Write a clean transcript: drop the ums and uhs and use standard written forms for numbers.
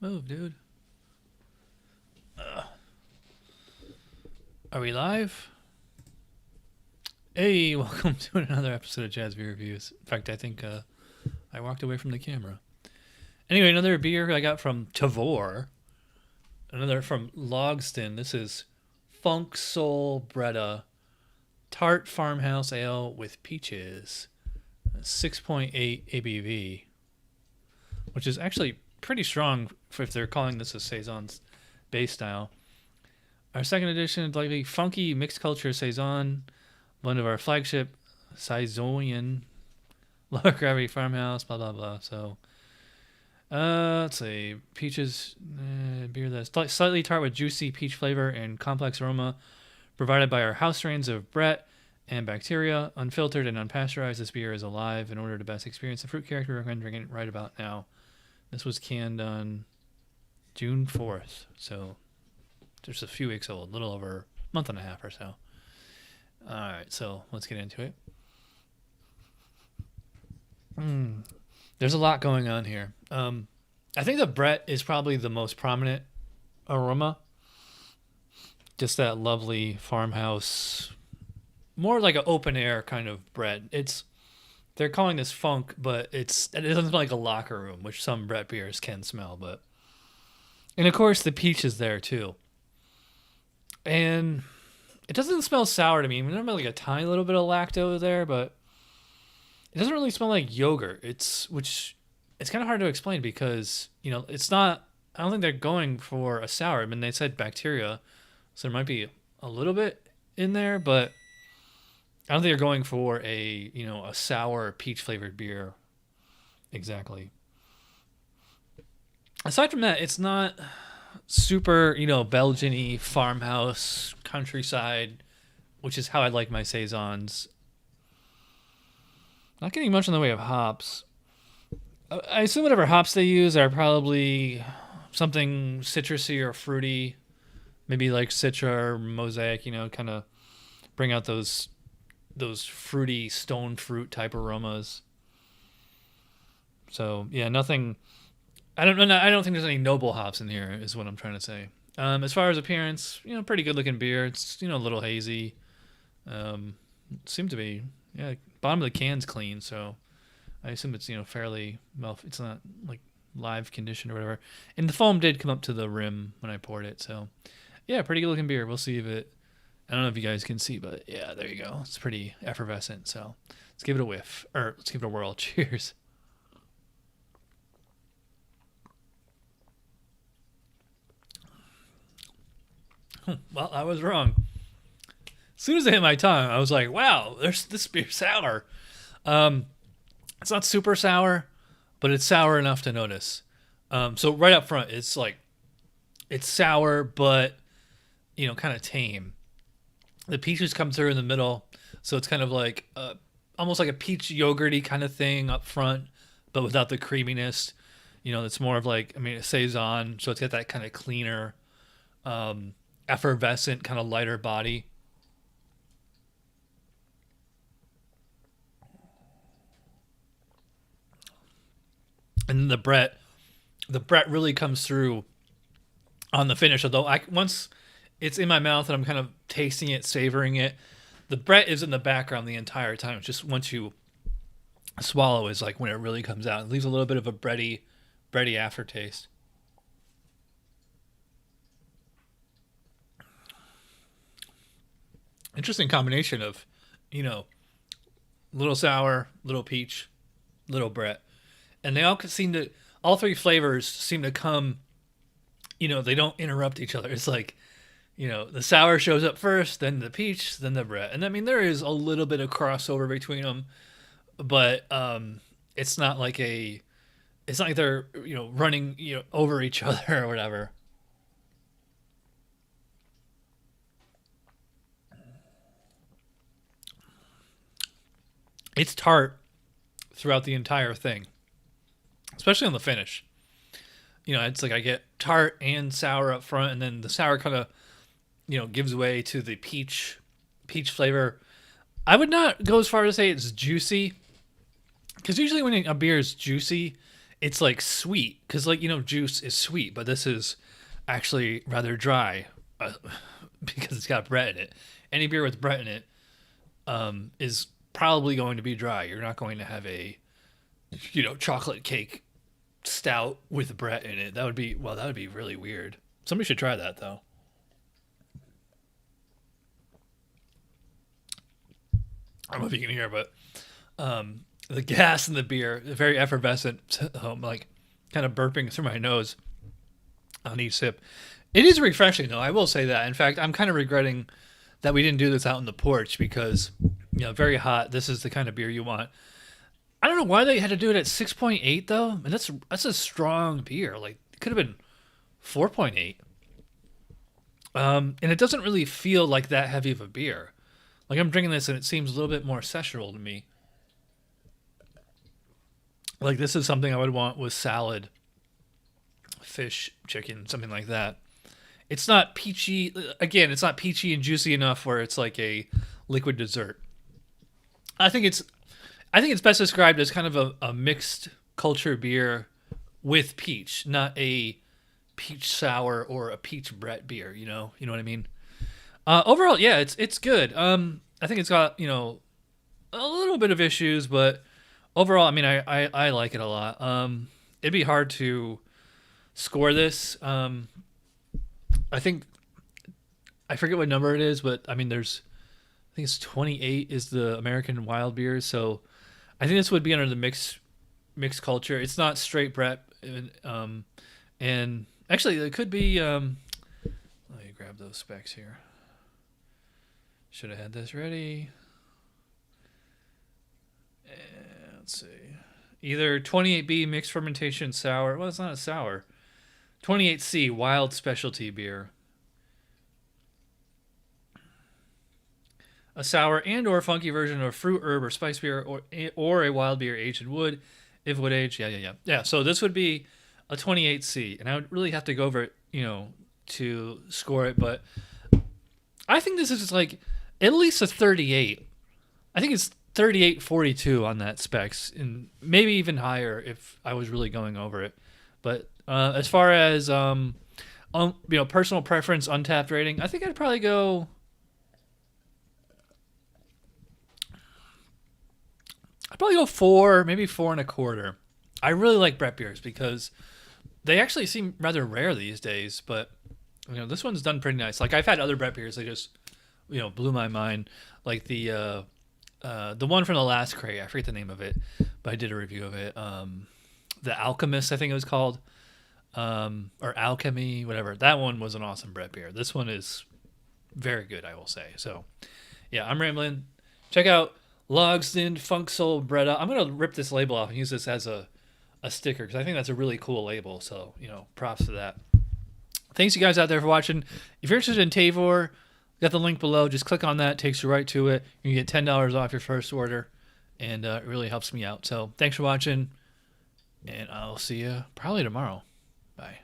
Move, dude. Are we live? Hey, welcome to another episode of Jazz Beer Reviews. In fact, I think I walked away from the camera. Anyway, another beer I got from 𝗙𝓂. Another from Logsdon. This is Soul Bretta Tart Farmhouse Ale with Peaches. 6.8 ABV. Which is actually pretty strong if they're calling this a Saizon's base style. Our second edition is likely funky mixed culture Saizeon, one of our flagship Saizeon lower gravity farmhouse, blah blah blah. So let's see, peaches beer that's slightly tart with juicy peach flavor and complex aroma, provided by our house strains of Brett and bacteria, unfiltered and unpasteurized. This beer is alive. In order to best experience the fruit character, we recommend drinking it right about now. This was canned on June 4th, so just a few weeks old, a little over a month and a half or so. All right, so let's get into it. There's a lot going on here. I think the Brett is probably the most prominent aroma. Just that lovely farmhouse, more like an open air kind of Brett. They're calling this funk, but it doesn't smell like a locker room, which some Brett beers can smell. And of course the peach is there too. And it doesn't smell sour to me. I mean, there's like a tiny little bit of lactose there, but it doesn't really smell like yogurt. It's kind of hard to explain because, it's not, I don't think they're going for a sour. I mean, they said bacteria, so there might be a little bit in there, but I don't think they're going for a sour peach flavored beer. Exactly. Aside from that, it's not super, Belgian-y farmhouse countryside, which is how I like my Saisons. Not getting much in the way of hops. I assume whatever hops they use are probably something citrusy or fruity, maybe like Citra or Mosaic, kind of bring out those fruity stone fruit type aromas. So yeah, nothing. I don't think there's any noble hops in here, is what I'm trying to say. As far as appearance, pretty good looking beer. It's a little hazy. Seemed to be, bottom of the can's clean, so I assume it's fairly well. It's not like live conditioned or whatever. And the foam did come up to the rim when I poured it, so yeah, pretty good looking beer. We'll see if it. I don't know if you guys can see, but yeah, there you go. It's pretty effervescent. So let's give it a whiff, or let's give it a whirl. Cheers. Well, I was wrong. As soon as it hit my tongue, I was like, wow, this beer's sour. It's not super sour, but it's sour enough to notice. So right up front, it's sour, but, kind of tame. The peaches come through in the middle, so it's kind of like almost like a peach yogurty kind of thing up front, but without the creaminess. It's more of like, a Saison, so it's got that kind of cleaner, effervescent, kind of lighter body. And the Brett really comes through on the finish. Although once it's in my mouth and I'm kind of tasting it, savoring it, the Brett is in the background the entire time. It's just once you swallow is like when it really comes out. It leaves a little bit of a bready aftertaste. Interesting combination of, little sour, little peach, little Brett. And they all three flavors seem to come, they don't interrupt each other. It's like, the sour shows up first, then the peach, then the Brett. And there is a little bit of crossover between them, but it's not like they're, running, over each other or whatever. It's tart throughout the entire thing, especially on the finish. It's like I get tart and sour up front, and then the sour kind of, gives way to the peach flavor. I would not go as far as to say it's juicy, because usually when a beer is juicy, it's like sweet because like juice is sweet, but this is actually rather dry because it's got Brett in it. Any beer with Brett in it is probably going to be dry. You're not going to have a chocolate cake stout with Brett in it. That would be really weird. Somebody should try that though. I don't know if you can hear, but the gas in the beer, very effervescent, like kind of burping through my nose on each sip. It is refreshing, though. I will say that. In fact, I'm kind of regretting that we didn't do this out in the porch because, very hot. This is the kind of beer you want. I don't know why they had to do it at 6.8, though. And that's a strong beer. Like, it could have been 4.8. And it doesn't really feel like that heavy of a beer. Like, I'm drinking this and it seems a little bit more sessional to me. Like, this is something I would want with salad, fish, chicken, something like that. It's not peachy. Again, it's not peachy and juicy enough where it's like a liquid dessert. I think it's best described as kind of a mixed culture beer with peach, not a peach sour or a peach Brett beer. You know what I mean? Overall, yeah, it's good. I think it's got a little bit of issues, but overall, I mean, I like it a lot. It'd be hard to score this. I think I forget what number it is, but I mean, I think it's 28 is the American wild beer, so I think this would be under the mixed culture. It's not straight Brett, and actually, it could be. Let me grab those specs here. Should have had this ready. And let's see. Either 28B mixed fermentation sour. Well, it's not a sour. 28C wild specialty beer. A sour and or funky version of a fruit, herb, or spice beer, or a wild beer aged in wood, if wood aged. Yeah. So this would be a 28C, and I would really have to go over it, to score it. But I think this is like at least a 38. I think it's 38.42 on that specs, and maybe even higher if I was really going over it. But as far as personal preference, untapped rating, I think I'd probably go. I'd probably go 4, maybe 4.25. I really like Brett beers because they actually seem rather rare these days. But this one's done pretty nice. Like I've had other Brett beers, they just blew my mind. Like the one from the last crate, I forget the name of it, but I did a review of it. The Alchemist, I think it was called, or Alchemy, whatever. That one was an awesome Brett beer. This one is very good, I will say. So, yeah, I'm rambling. Check out Logsdon Soul Bretta. I'm gonna rip this label off and use this as a sticker because I think that's a really cool label. So, props to that. Thanks you guys out there for watching. If you're interested in 𝗙𝓂, got the link below. Just click on that. Takes you right to it. You can get $10 off your first order, and it really helps me out. So, thanks for watching. And I'll see you probably tomorrow. Bye.